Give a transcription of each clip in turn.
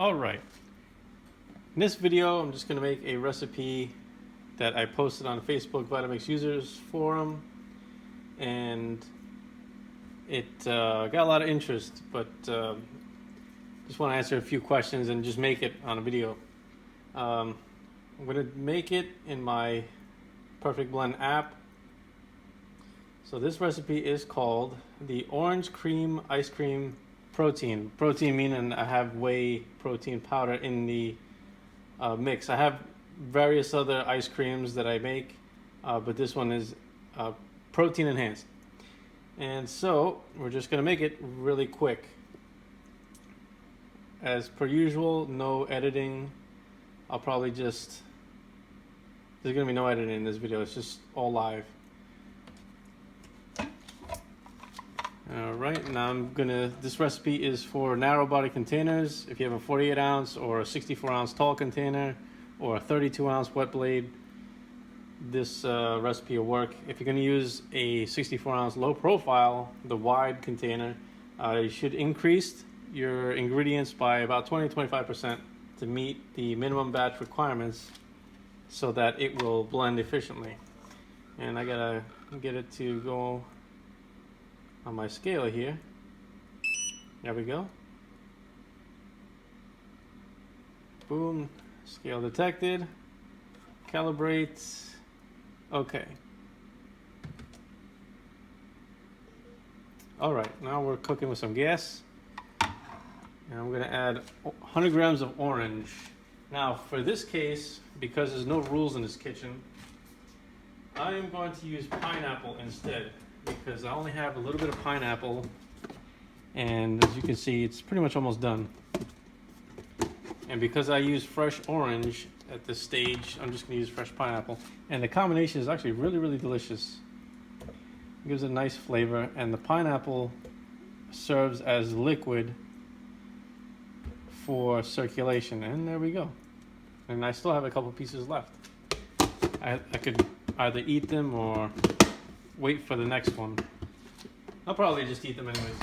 Alright, in this video I'm just going to make a recipe that I posted on Facebook Vitamix users forum, and it got a lot of interest, but just want to answer a few questions and just make it on a video. I'm going to make it in my Perfect Blend app. So this recipe is called the Orange Cream Ice Cream Protein. Protein meaning I have whey protein powder in the mix. I have various other ice creams that I make, but this one is protein enhanced. And so we're just going to make it really quick. As per usual, no editing. I'll probably just... There's going to be no editing in this video. It's just all live. Alright, now this recipe is for narrow body containers. If you have a 48 ounce or a 64 ounce tall container or a 32 ounce wet blade, this recipe will work. If you're going to use a 64 ounce low profile, the wide container, you should increase your ingredients by about 20-25% to meet the minimum batch requirements so that it will blend efficiently. And I gotta get it to go on my scale here. There we go. Boom. Scale detected. Calibrate. Okay. Alright, now we're cooking with some gas. And I'm going to add 100 grams of orange. Now for this case, because there's no rules in this kitchen, I am going to use pineapple instead, because I only have a little bit of pineapple, and as you can see, it's pretty much almost done. And because I use fresh orange at this stage, I'm just going to use fresh pineapple. And the combination is actually really delicious. It gives a nice flavor, and the pineapple serves as liquid for circulation. And there we go. And I still have a couple pieces left. I could either eat them or wait for the next one. I'll probably just eat them anyways.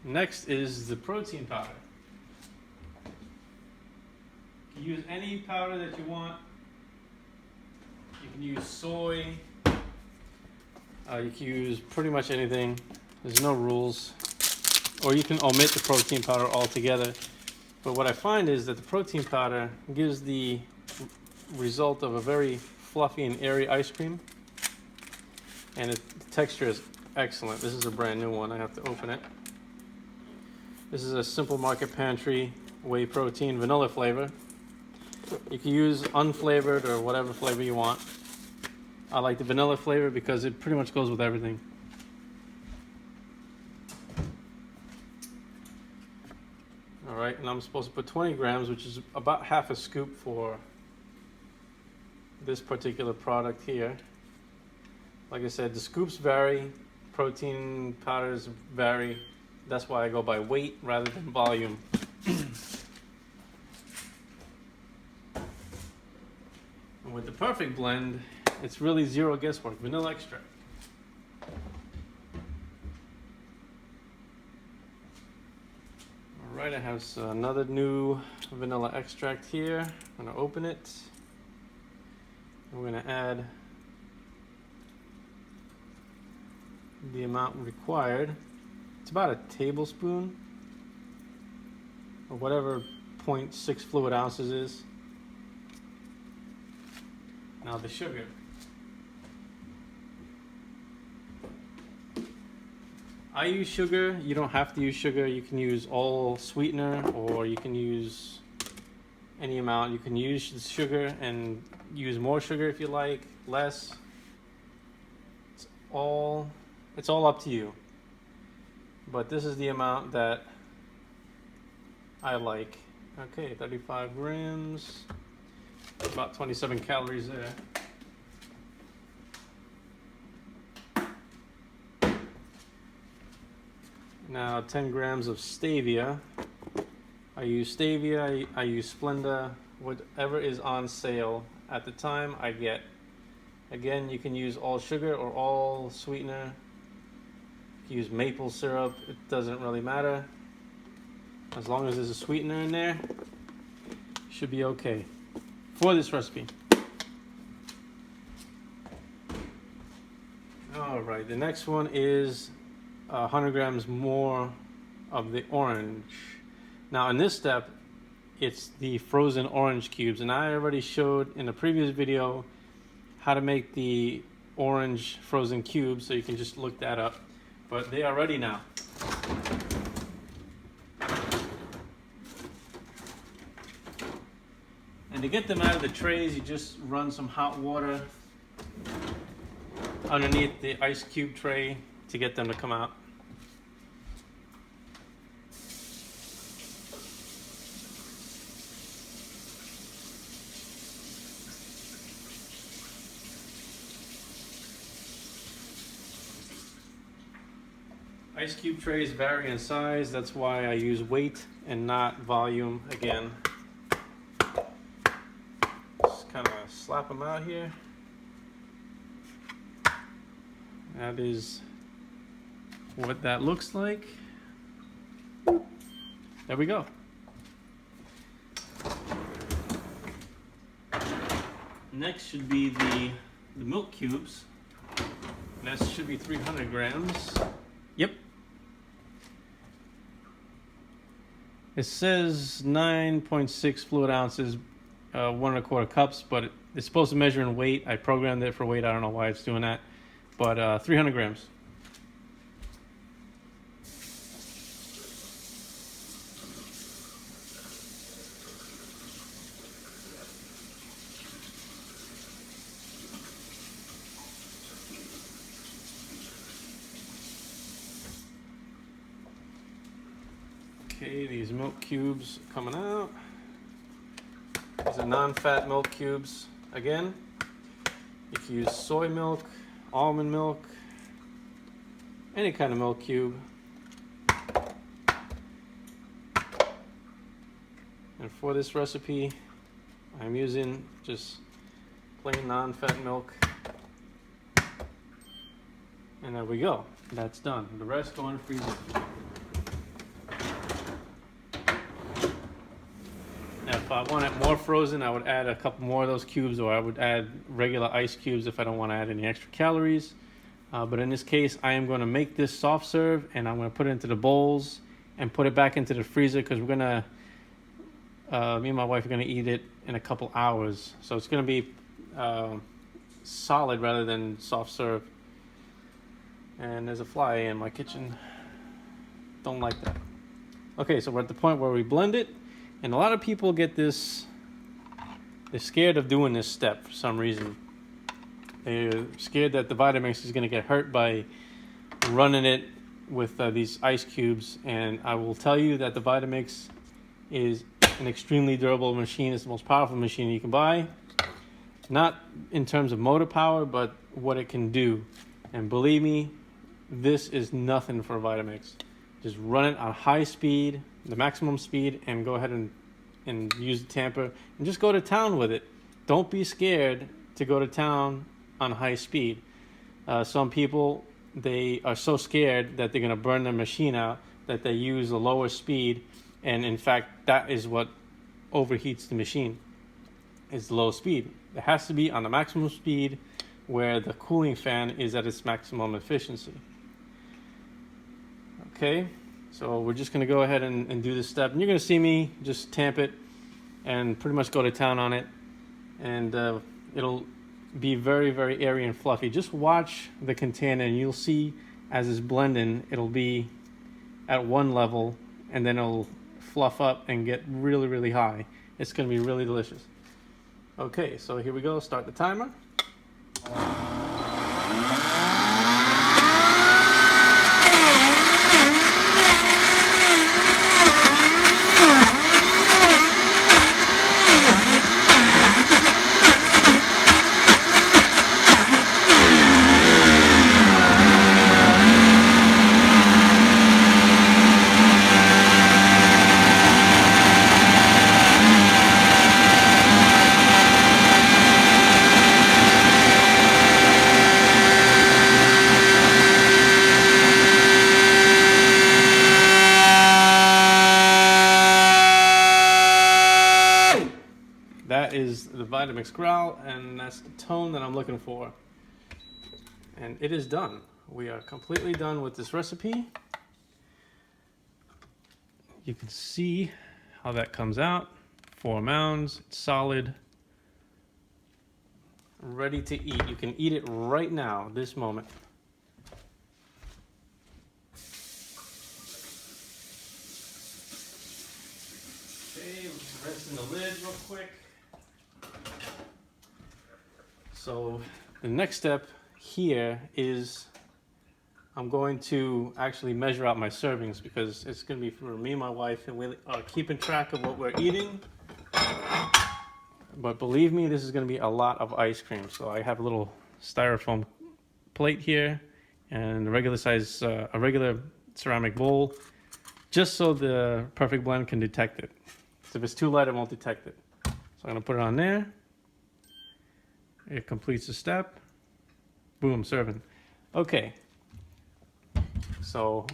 Next is the protein powder. You can use any powder that you want. You can use soy. You can use pretty much anything. There's no rules. Or you can omit the protein powder altogether. But what I find is that the protein powder gives the result of a very fluffy and airy ice cream. And the texture is excellent. This is a brand new one. I have to open it. This is a Simple Market Pantry whey protein vanilla flavor. You can use unflavored or whatever flavor you want. I like the vanilla flavor because it pretty much goes with everything. Alright, and I'm supposed to put 20 grams, which is about half a scoop for this particular product here. Like I said, the scoops vary, protein powders vary. That's why I go by weight rather than volume. And with the Perfect Blend, it's really zero guesswork. Vanilla extract. Alright, I have another new vanilla extract here. I'm going to open it. I'm going to add the amount required. It's about a tablespoon, or whatever 0.6 fluid ounces is. Now the sugar. I use sugar. You don't have to use sugar. You can use all sweetener, or you can use any amount. You can use the sugar and use more sugar if you like, less. It's all up to you. But this is the amount that I like. Okay, 35 grams, about 27 calories there. Now 10 grams of stevia. I use stevia, I use Splenda, whatever is on sale at the time I get. Again, you can use all sugar or all sweetener. use maple syrup, it doesn't really matter. As long as there's a sweetener in there, should be okay for this recipe. All right, the next one is 100 grams more of the orange. Now in this step, it's the frozen orange cubes, and I already showed in a previous video how to make the orange frozen cubes, so you can just look that up. But they are ready now. And to get them out of the trays, you just run some hot water underneath the ice cube tray to get them to come out. Ice cube trays vary in size, that's why I use weight and not volume again. Just kind of slap them out here. That is what that looks like. There we go. Next should be the milk cubes. That should be 300 grams. Yep. It says 9.6 fluid ounces, 1 1/4 cups, but it's supposed to measure in weight. I programmed it for weight. I don't know why it's doing that, but 300 grams. Okay, these milk cubes coming out. These are non-fat milk cubes. Again, you can use soy milk, almond milk, any kind of milk cube. And for this recipe, I'm using just plain non-fat milk. And there we go. That's done. The rest go in the freezer. Now, if I want it more frozen, I would add a couple more of those cubes, or I would add regular ice cubes if I don't want to add any extra calories. But in this case, I am going to make this soft serve, and I'm going to put it into the bowls and put it back into the freezer, because we're going to, me and my wife are going to eat it in a couple hours. So it's going to be solid rather than soft serve. And there's a fly in my kitchen. Don't like that. Okay, so we're at the point where we blend it. And a lot of people get this, they're scared of doing this step for some reason. They're scared that the Vitamix is going to get hurt by running it with these ice cubes. And I will tell you that the Vitamix is an extremely durable machine. It's the most powerful machine you can buy. Not in terms of motor power, but what it can do. And believe me, this is nothing for a Vitamix. Just run it on high speed, the maximum speed, and go ahead and use the tamper and just go to town with it. Don't be scared to go to town on high speed. Some people, they are so scared that they're going to burn their machine out that they use a lower speed, and in fact that is what overheats the machine, is low speed. It has to be on the maximum speed where the cooling fan is at its maximum efficiency. Okay, so we're just going to go ahead and do this step. And you're going to see me just tamp it and pretty much go to town on it. And it'll be very, very airy and fluffy. Just watch the container and you'll see as it's blending, it'll be at one level and then it'll fluff up and get really, really high. It's going to be really delicious. Okay, so here we go. Start the timer. is the Vitamix growl, and that's the tone that I'm looking for. And it is done. We are completely done with this recipe. You can see how that comes out. 4 mounds, it's solid, ready to eat. You can eat it right now, this moment. Okay, rinsing the lid real quick. So the next step here is I'm going to actually measure out my servings, because it's going to be for me and my wife, and we are keeping track of what we're eating. But believe me, this is going to be a lot of ice cream. So I have a little styrofoam plate here and a regular size, a regular ceramic bowl, just so the perfect blend can detect it. So if it's too light, it won't detect it. So I'm going to put it on there. It completes the step. Boom, serving. Okay. So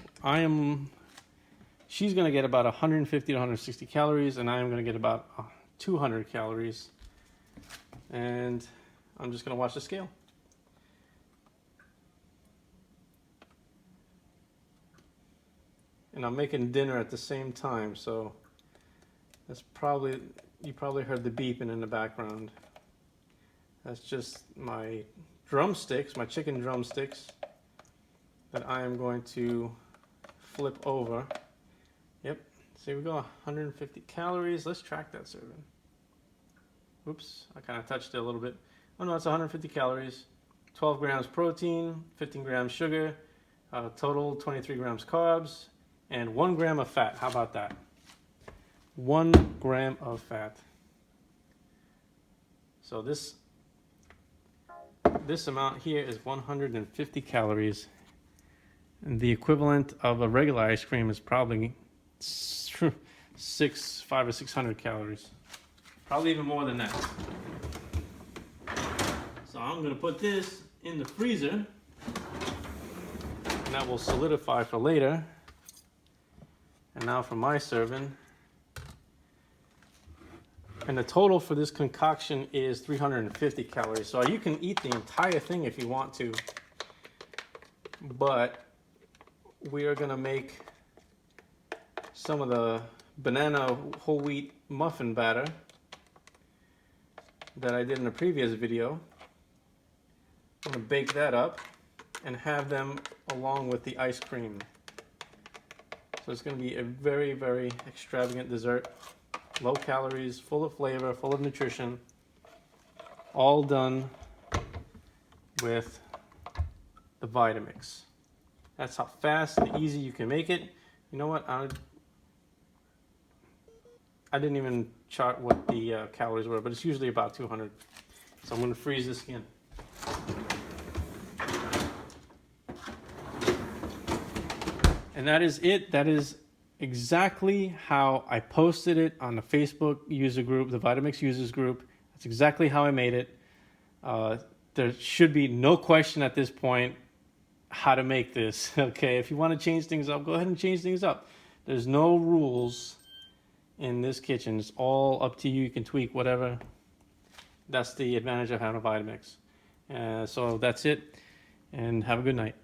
she's going to get about 150 to 160 calories, and I am going to get about 200 calories. And I'm just going to watch the scale. And I'm making dinner at the same time, so that's you probably heard the beeping in the background. That's just my drumsticks, my chicken drumsticks, that I am going to flip over. Yep, so here we go, 150 calories. Let's track that serving. Oops, I kind of touched it a little bit. Oh no, it's 150 calories, 12 grams protein, 15 grams sugar, total 23 grams carbs, and 1 gram of fat. How about that? 1 gram of fat. So this amount here is 150 calories. And the equivalent of a regular ice cream is probably 500 or 600 calories. Probably even more than that. So I'm going to put this in the freezer, and that will solidify for later. And now for my serving. And the total for this concoction is 350 calories. So you can eat the entire thing if you want to. But we are going to make some of the banana whole wheat muffin batter that I did in a previous video. I'm going to bake that up and have them along with the ice cream. So it's going to be a very, very extravagant dessert. Low calories, full of flavor, full of nutrition, all done with the Vitamix. That's how fast and easy you can make it. You know what? I didn't even chart what the calories were, but it's usually about 200. So I'm going to freeze this again. And that is it. That is exactly how I posted it on the Facebook user group, the Vitamix users group. That's exactly how I made it. There should be no question at this point how to make this. Okay, if you want to change things up, go ahead and change things up. There's no rules in this kitchen. It's all up to you. You can tweak whatever. That's the advantage of having a Vitamix. So that's it, and have a good night.